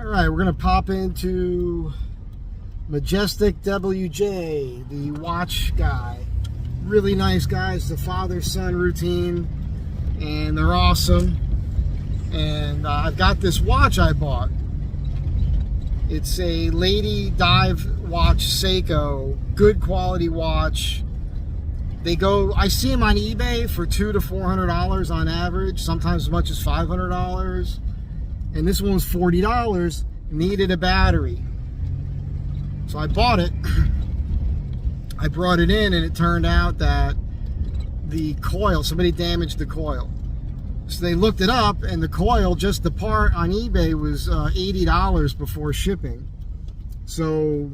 Alright, we're going to pop into Majestic WJ, the watch guy. Really nice guys, the father-son routine, and they're awesome. And I've got this watch I bought. It's a lady dive watch Seiko, good quality watch. They go, I see them on eBay for $200 to $400 on average, sometimes as much as $500. And this one was $40, needed a battery. So I bought it. I brought it in and it turned out that the coil, somebody damaged the coil. So they looked it up and the coil, just the part on eBay, was $80 before shipping. So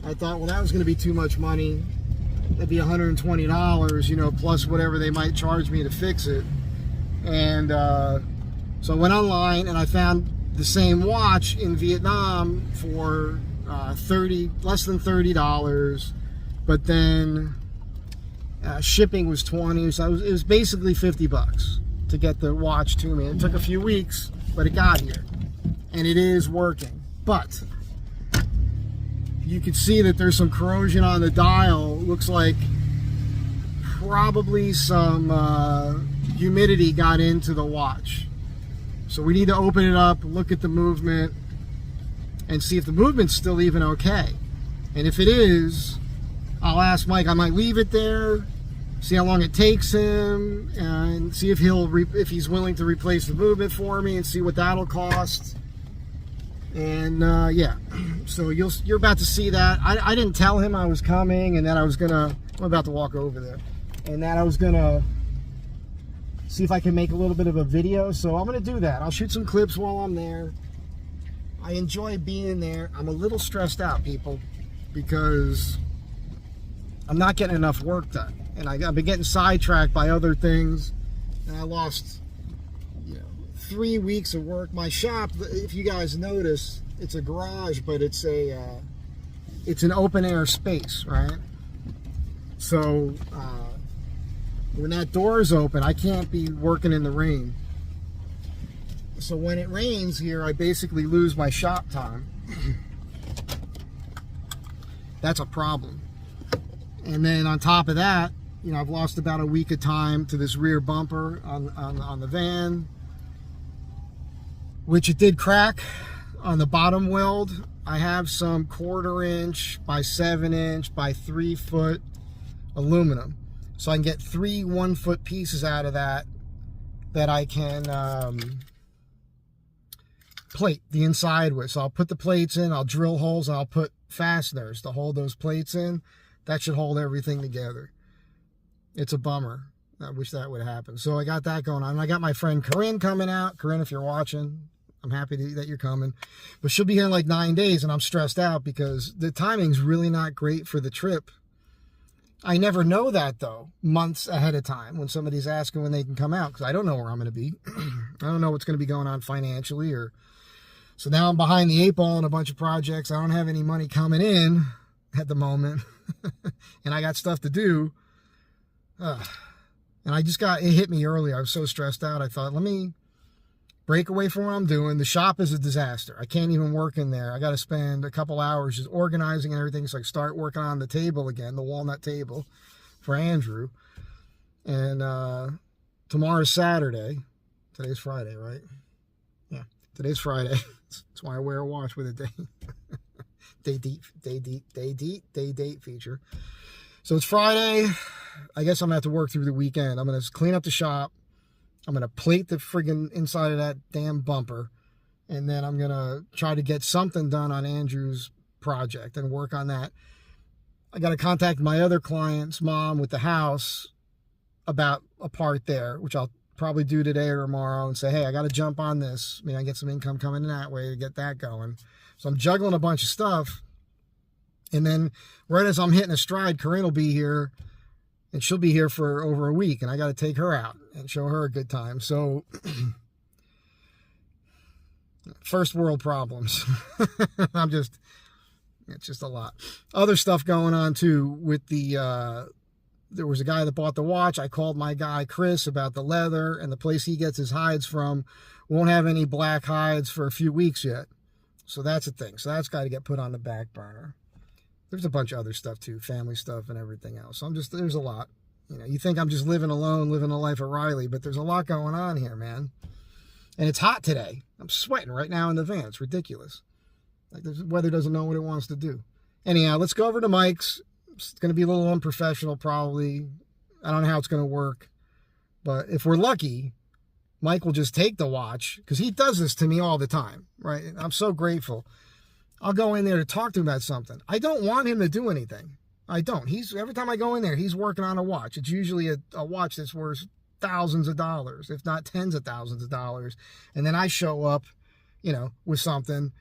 I thought, well, that was going to be too much money. That'd be $120, you know, plus whatever they might charge me to fix it. And so I went online and I found the same watch in Vietnam for less than $30, but then shipping was $20, so it was basically $50 to get the watch to me. It took a few weeks, but it got here, and it is working. But you can see that there's some corrosion on the dial. Looks like probably some humidity got into the watch. So we need to open it up, look at the movement, and see if the movement's still even okay. And if it is, I'll ask Mike. I might leave it there, see how long it takes him, and see if if he's willing to replace the movement for me, and see what that'll cost. And yeah, so you're about to see that. I didn't tell him I was coming, and that I was gonna. I'm about to walk over there, and that I was gonna see if I can make a little bit of a video. So I'm gonna do that. I'll shoot some clips while I'm there. I enjoy being there. I'm a little stressed out, people, because I'm not getting enough work done, and I've been getting sidetracked by other things, and I lost 3 weeks of work. My shop, if you guys notice, it's a garage, but it's an open air space, right? So when that door is open, I can't be working in the rain. So when it rains here, I basically lose my shop time. That's a problem. And then on top of that, I've lost about a week of time to this rear bumper on the van, which it did crack on the bottom weld. I have some 1/4 inch by 7 inch by 3 foot aluminum. So I can get 3 1-foot pieces out of that I can plate the inside with. So I'll put the plates in, I'll drill holes, and I'll put fasteners to hold those plates in. That should hold everything together. It's a bummer. I wish that would happen. So I got that going on. I got my friend Corinne coming out. Corinne, if you're watching, I'm happy that you're coming. But she'll be here in like 9 days, and I'm stressed out because the timing's really not great for the trip. I never know that, though, months ahead of time when somebody's asking when they can come out, because I don't know where I'm going to be. I don't know what's going to be going on financially. So now I'm behind the 8 ball in a bunch of projects. I don't have any money coming in at the moment, and I got stuff to do. And it hit me early. I was so stressed out. I thought, let me break away from what I'm doing. The shop is a disaster. I can't even work in there. I got to spend a couple hours just organizing and everything, so I start working on the table again, the walnut table for Andrew. And tomorrow's Saturday. Today's Friday, right? Yeah, today's Friday. That's why I wear a watch with a day date feature. So it's Friday. I guess I'm going to have to work through the weekend. I'm going to clean up the shop. I'm going to plate the friggin' inside of that damn bumper. And then I'm going to try to get something done on Andrew's project and work on that. I got to contact my other client's mom with the house about a part there, which I'll probably do today or tomorrow, and say, hey, I got to jump on this. I get some income coming in that way to get that going. So I'm juggling a bunch of stuff. And then right as I'm hitting a stride, Corinne will be here. And she'll be here for over a week, and I got to take her out and show her a good time. So, first world problems. It's just a lot. Other stuff going on too with there was a guy that bought the watch. I called my guy Chris about the leather, and the place he gets his hides from won't have any black hides for a few weeks yet. So that's a thing. So that's got to get put on the back burner. There's a bunch of other stuff too, family stuff and everything else. So there's a lot. You know, you think I'm just living alone, living the life of Riley, but there's a lot going on here, man. And it's hot today. I'm sweating right now in the van. It's ridiculous. Like the weather doesn't know what it wants to do. Anyhow, let's go over to Mike's. It's going to be a little unprofessional probably. I don't know how it's going to work. But if we're lucky, Mike will just take the watch, because he does this to me all the time, right? And I'm so grateful. I'll go in there to talk to him about something. I don't want him to do anything. I don't. Every time I go in there, he's working on a watch. It's usually a watch that's worth thousands of dollars, if not tens of thousands of dollars. And then I show up, you know, with something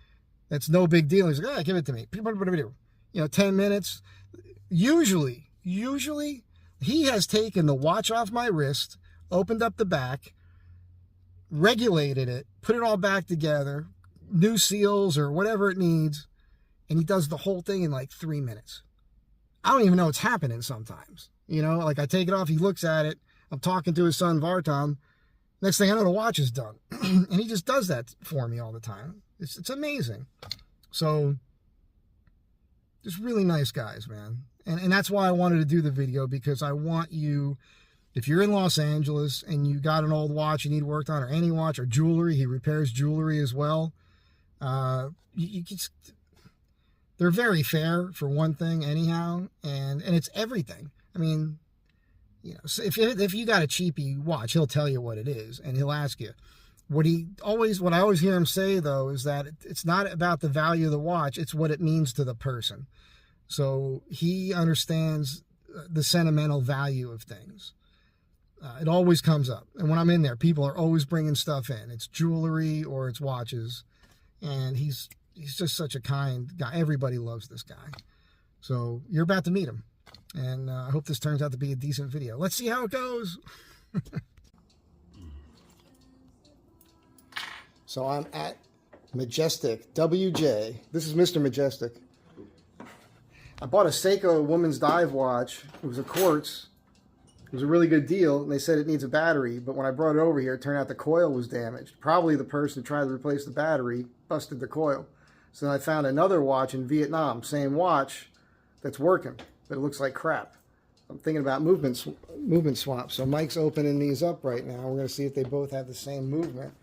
that's no big deal. He's like, give it to me. 10 minutes. Usually, he has taken the watch off my wrist, opened up the back, regulated it, put it all back together, new seals or whatever it needs, and he does the whole thing in like 3 minutes. I don't even know what's happening sometimes. You know, like I take it off, he looks at it, I'm talking to his son Vartan, next thing I know, the watch is done. And he just does that for me all the time. It's amazing. So, just really nice guys, man. And that's why I wanted to do the video, because I want you, if you're in Los Angeles and you got an old watch you need worked on, or any watch, or jewelry, he repairs jewelry as well. They're very fair, for one thing, anyhow, and it's everything. I mean, you know, so if you got a cheapy watch, he'll tell you what it is, and he'll ask you. What I always hear him say, though, is that it's not about the value of the watch, it's what it means to the person. So he understands the sentimental value of things. It always comes up. And when I'm in there, people are always bringing stuff in. It's jewelry or it's watches. And he's just such a kind guy. Everybody loves this guy. So you're about to meet him. And I hope this turns out to be a decent video. Let's see how it goes. So I'm at Majestic, WJ. This is Mr. Majestic. I bought a Seiko woman's dive watch. It was a quartz. It was a really good deal, and they said it needs a battery, but when I brought it over here, it turned out the coil was damaged. Probably the person who tried to replace the battery busted the coil. So then I found another watch in Vietnam, same watch, that's working, but it looks like crap. I'm thinking about movement swap. So Mike's opening these up right now. We're going to see if they both have the same movement.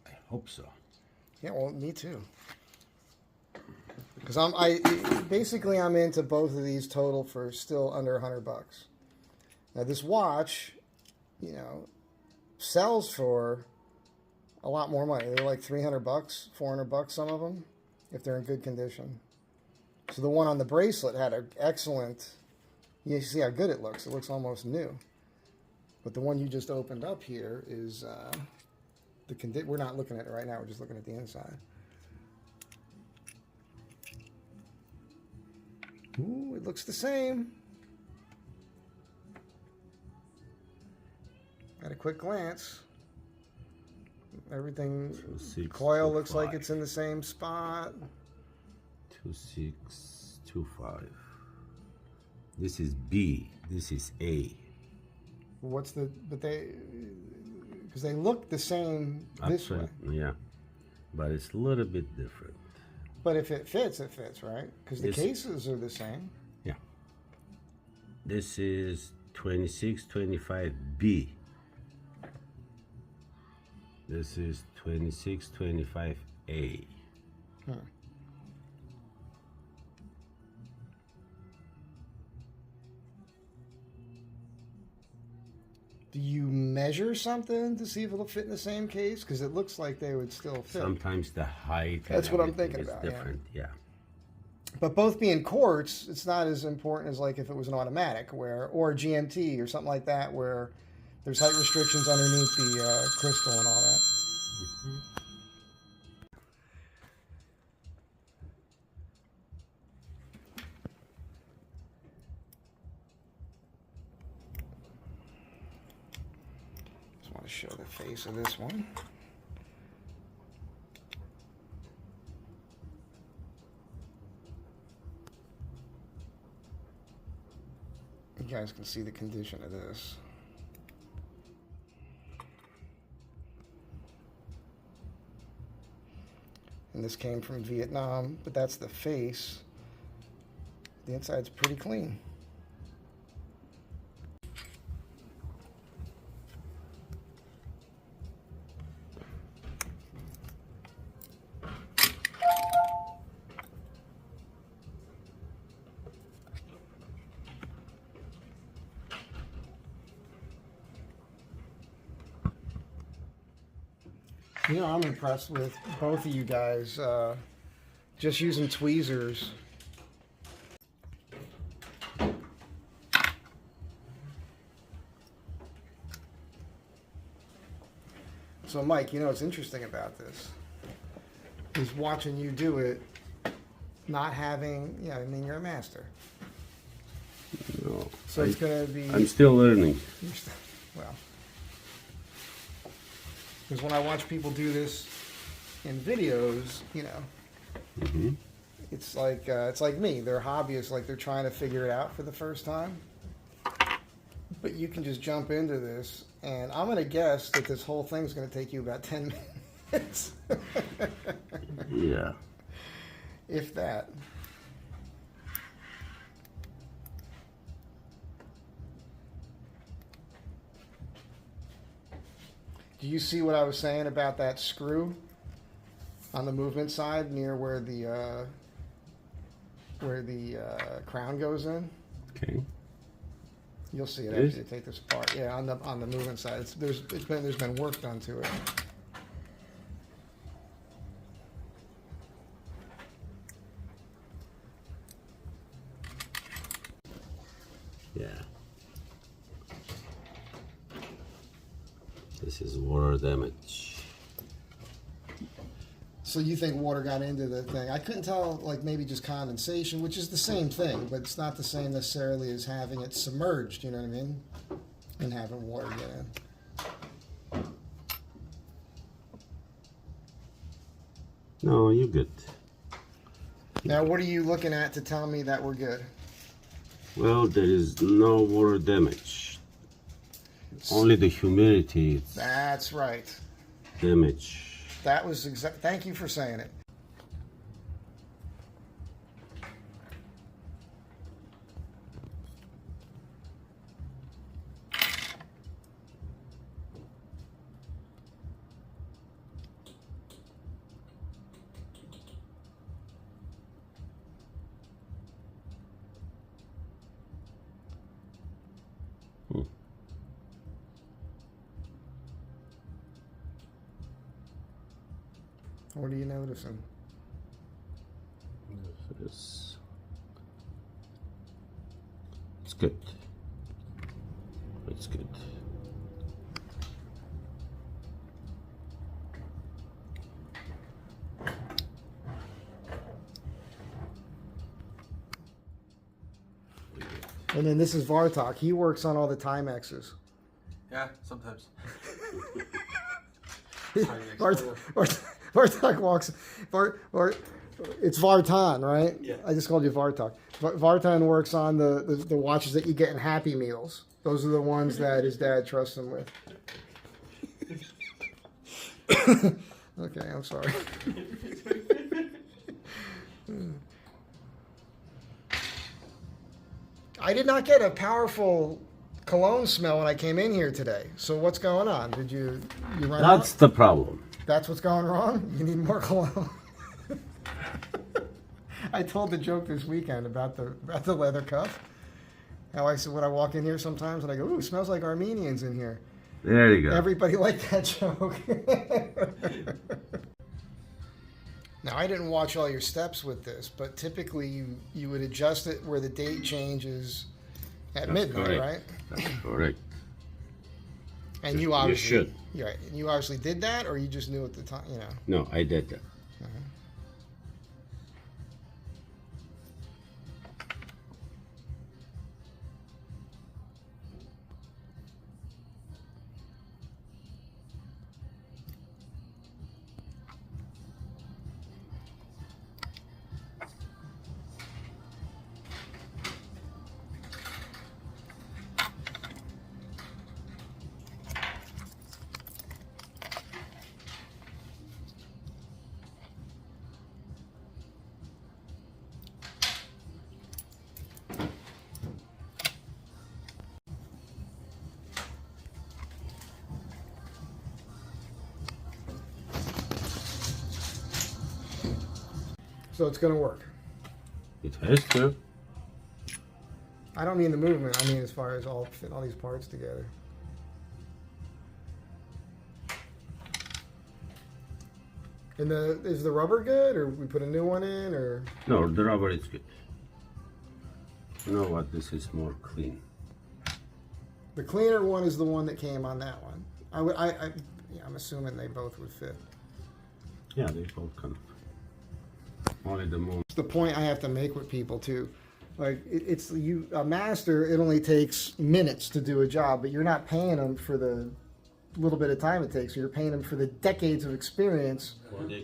I hope so. Yeah, well, me too. Because I'm into both of these total for still under $100. Now this watch, you know, sells for a lot more money. They're like $300, $400, some of them, if they're in good condition. So the one on the bracelet had an excellent. You see how good it looks. It looks almost new. But the one you just opened up here is we're not looking at it right now. We're just looking at the inside. Ooh, it looks the same. At a quick glance, everything, coil looks like it's in the same spot. 2625. This is B. This is A. Because they look the same this way. Yeah, but it's a little bit different. But if it fits, right? Because the cases are the same. Yeah. This is 2625B. This is 2625A. Do you measure something to see if it'll fit in the same case? Because it looks like they would still fit. Sometimes the height. That's what I'm thinking about. Different, yeah. But both being quartz, it's not as important as like if it was an automatic, or GMT or something like that, where there's height restrictions underneath the crystal and all that. Just want to show the face of this one. You guys can see the condition of this. and this came from Vietnam, but that's the face. The inside's pretty clean. You know, I'm impressed with both of you guys just using tweezers. So, Mike, you know what's interesting about this is watching you do it, not having, you know, I mean, you're a master. No, So it's going to be... I'm still learning. Well, because when I watch people do this in videos, you know, it's like me. They're hobbyists, like they're trying to figure it out for the first time. But you can just jump into this, and I'm going to guess that this whole thing's going to take you about 10 minutes. Yeah. If that. Do you see what I was saying about that screw on the movement side near where the crown goes in? Okay. You'll see it after you take this apart. Yeah, on the movement side, there's been work done to it. Yeah. This is water damage. So you think water got into the thing? I couldn't tell, like maybe just condensation, which is the same thing, but it's not the same necessarily as having it submerged, you know what I mean? And having water get in. No, you're good. Now, what are you looking at to tell me that we're good? Well, there is no water damage. Only the humidity That's right. damage. That was thank you for saying it. What are you noticing? It's good. It's good. And then this is Vartok. He works on all the Timexes. Yeah, sometimes. Vartok walks. It's Vartan, right? Yeah. I just called you Vartok. Vartan works on the watches that you get in Happy Meals. Those are the ones that his dad trusts him with. Okay, I'm sorry. I did not get a powerful cologne smell when I came in here today. So what's going on? Did you run out? That's the problem. That's what's going wrong? You need more cologne. I told the joke this weekend about the leather cuff. How I said when I walk in here sometimes and I go, ooh, it smells like Armenians in here. There you go. Everybody liked that joke. Now, I didn't watch all your steps with this, but typically you would adjust it where the date changes at That's midnight, correct. right? That's correct. And you obviously should. You're right. And you obviously did that, or you just knew at the time, you know? No, I did that. So it's going to work. It has to. I don't mean the movement. I mean as far as fitting all these parts together. And is the rubber good, or we put a new one in, or? No, the rubber is good. You know what? This is more clean. The cleaner one is the one that came on that one. I'm assuming they both would fit. Yeah, they both kind of. Only the moment. It's the point I have to make with people too. Like it's a master. It only takes minutes to do a job, but you're not paying them for the little bit of time it takes. You're paying him for the decades of experience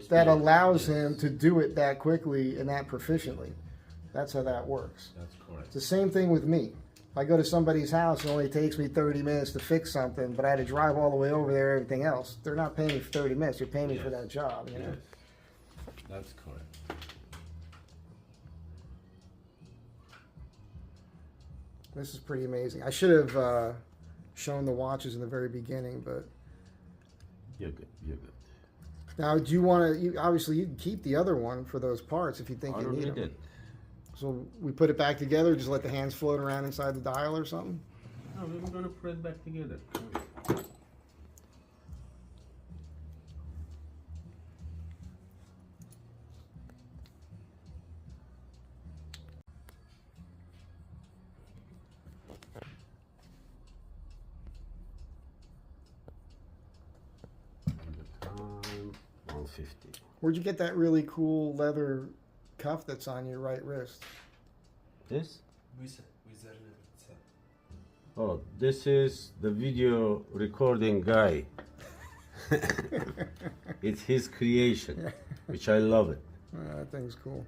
that allows him to do it that quickly and that proficiently. That's how that works. That's correct. It's the same thing with me. If I go to somebody's house, it only takes me 30 minutes to fix something, but I had to drive all the way over there, everything else. They're not paying me for 30 minutes. They're paying me for that job, you know? Yes. That's correct. This is pretty amazing. I should have shown the watches in the very beginning, but You're good. You're good. now do you want to? Obviously, you can keep the other one for those parts if you think I you don't need need them. it. So we put it back together. Just let the hands float around inside the dial or something. No, we're gonna put it back together. The time 1:50. Where'd you get that really cool leather cuff that's on your right wrist? This? Wizard. Oh, this is the video recording guy. It's his creation, which I love it. That thing's cool.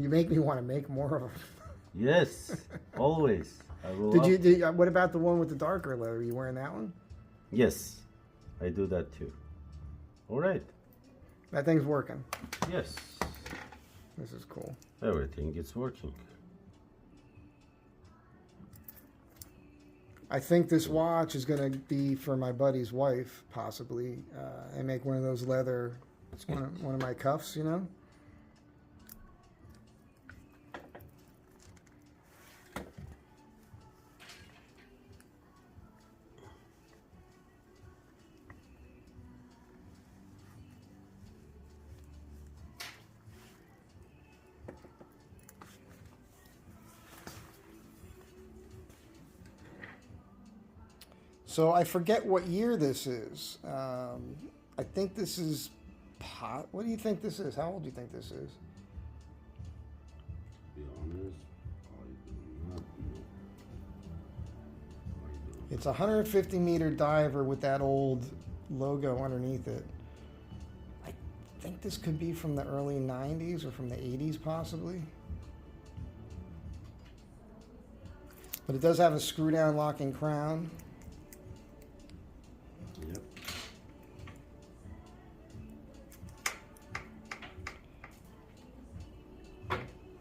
You make me want to make more of them. Yes, always. I will What about the one with the darker leather? Are you wearing that one? Yes, I do that too. All right. That thing's working. Yes, This is cool. everything is working. I think this watch is going to be for my buddy's wife, possibly, and make one of those leather, one of my cuffs, you know? So I forget what year this is. I think this is what do you think this is? How old do you think this is? To be honest, I do not know. It's a 150-meter diver with that old logo underneath it. I think this could be from the early 90s or from the 80s possibly. But it does have a screw-down locking crown. Yep.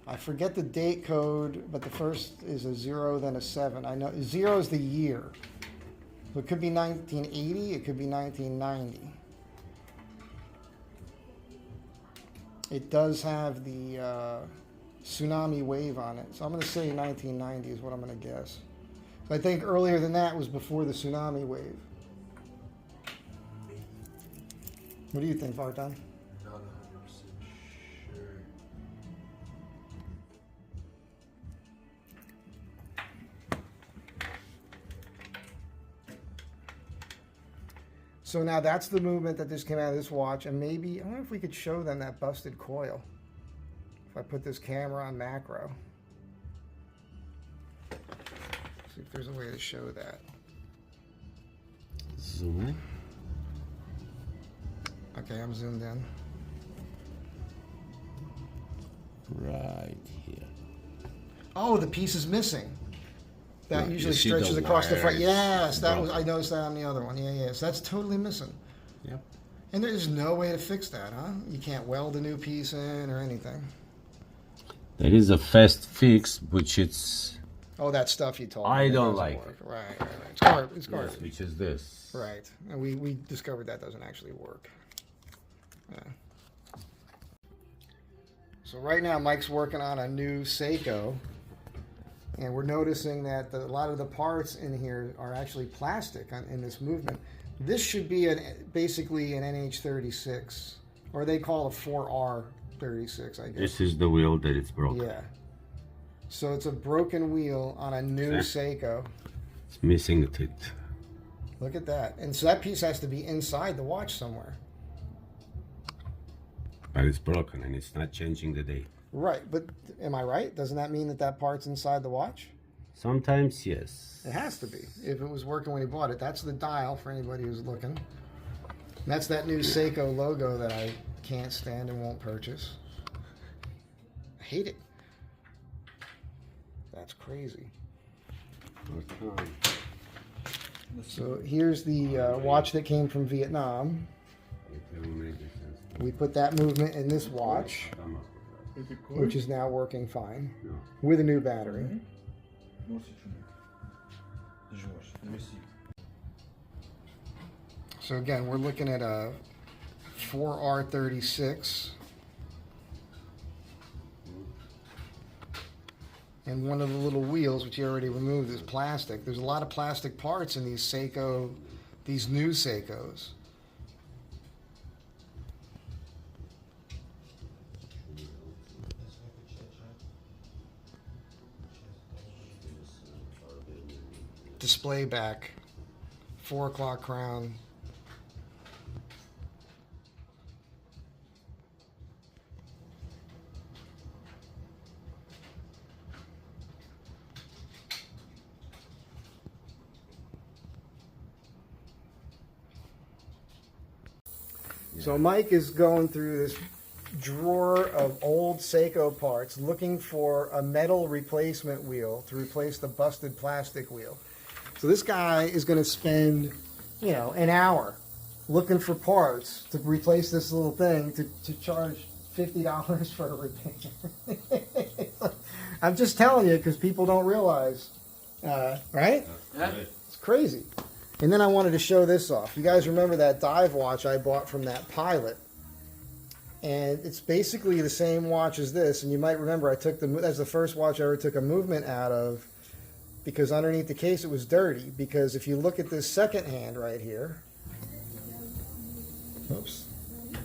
I forget the date code, but the first is a 0, then a 7. I know 0 is the year. So it could be 1980, it could be 1990. It does have the tsunami wave on it. So I'm going to say 1990 is what I'm going to guess. So I think earlier than that was before the tsunami wave. What do you think, Vartan? Not 100% sure. So now that's the movement that just came out of this watch, and maybe, I wonder if we could show them that busted coil. If I put this camera on macro. See if there's a way to show that. Zoom in. Okay, I'm zoomed in. Right here. Oh, the piece is missing. That Yeah, usually you see the stretches across the front. wires Yes, that was. broken. I noticed that on the other one. Yeah, yeah. So that's totally missing. Yep. And there's no way to fix that, huh? You can't weld a new piece in or anything. There is a fast fix, which it's Oh, that stuff you told me. I that don't doesn't like work. Right, right, right. It's garbage. It's garbage. yes, which is this. Right. And we discovered that doesn't actually work. Yeah. So right now Mike's working on a new Seiko, and we're noticing that a lot of the parts in here are actually plastic in this movement. This should be basically an NH36, or they call it 4R36, I guess. This is the wheel that it's broken. Yeah. So it's a broken wheel on a new Seiko. It's missing a teeth. Look at that. And so that piece has to be inside the watch somewhere. But it's broken and it's not changing the date. Right, but am I right? Doesn't that mean that that part's inside the watch? Sometimes, yes. It has to be. If it was working when he bought it. That's the dial for anybody who's looking. And that's that new Seiko logo that I can't stand and won't purchase. I hate it. That's crazy. Okay. So here's the watch that came from Vietnam. We put that movement in this watch, which is now working fine with a new battery. So again, we're looking at a 4R36. And one of the little wheels, which you already removed, is plastic. There's a lot of plastic parts in these Seiko, these new Seikos. Display back, 4 o'clock crown. So Mike is going through this drawer of old Seiko parts looking for a metal replacement wheel to replace the busted plastic wheel. So this guy is going to spend, an hour looking for parts to replace this little thing to charge $50 for a repair. I'm just telling you because people don't realize, right? Yeah. It's crazy. And then I wanted to show this off. You guys remember that dive watch I bought from that pilot? And it's basically the same watch as this. And you might remember that's the first watch I ever took a movement out of, because underneath the case it was dirty. Because if you look at this second hand right here, oops,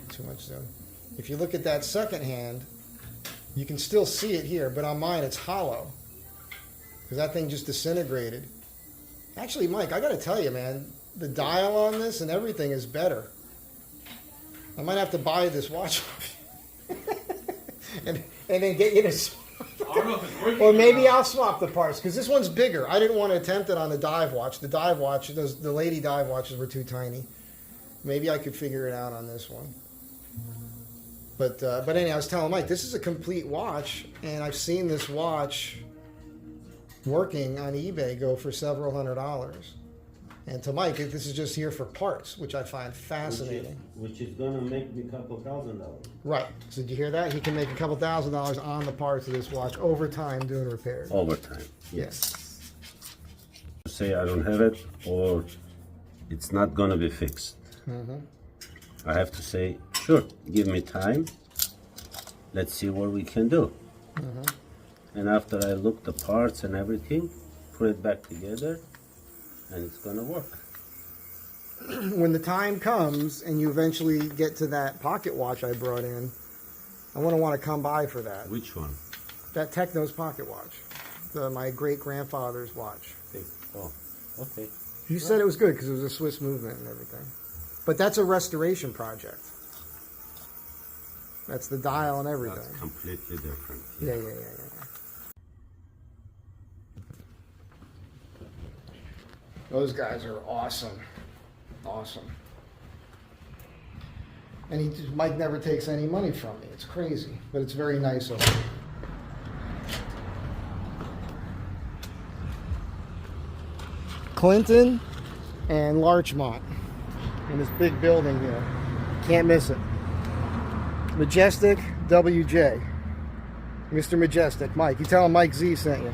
too much zoom. If you look at that second hand, you can still see it here, but on mine it's hollow because that thing just disintegrated. Actually, Mike, I got to tell you, man, the dial on this and everything is better. I might have to buy this watch off you. and then get you to swap. I don't know if it's working. Or maybe I'll swap the parts because this one's bigger. I didn't want to attempt it on the dive watch. The dive watch, the lady dive watches were too tiny. Maybe I could figure it out on this one. But anyway, I was telling Mike, this is a complete watch, and I've seen this watch working on eBay go for several $100s. And to Mike, this is just here for parts, which I find fascinating. Which is gonna make me a couple $1,000. Right. So did you hear that? He can make a couple $1,000s on the parts of this watch over time doing repairs. Overtime, yes. Say I don't have it, or it's not gonna be fixed. I have to say, sure, give me time. Let's see what we can do. And after I look the parts and everything, put it back together, and it's gonna work. When the time comes and you eventually get to that pocket watch I brought in, I want to come by for that. Which one? That Techno's pocket watch, my great grandfather's watch. Oh, okay. You said it was good because it was a Swiss movement and everything. But that's a restoration project. That's the dial and everything. That's completely different. Yeah. Those guys are awesome. Awesome. And Mike never takes any money from me. It's crazy, but it's very nice of him. Clinton and Larchmont in this big building here. Can't miss it. Majestic WJ. Mr. Majestic. Mike. You tell him Mike Z sent you.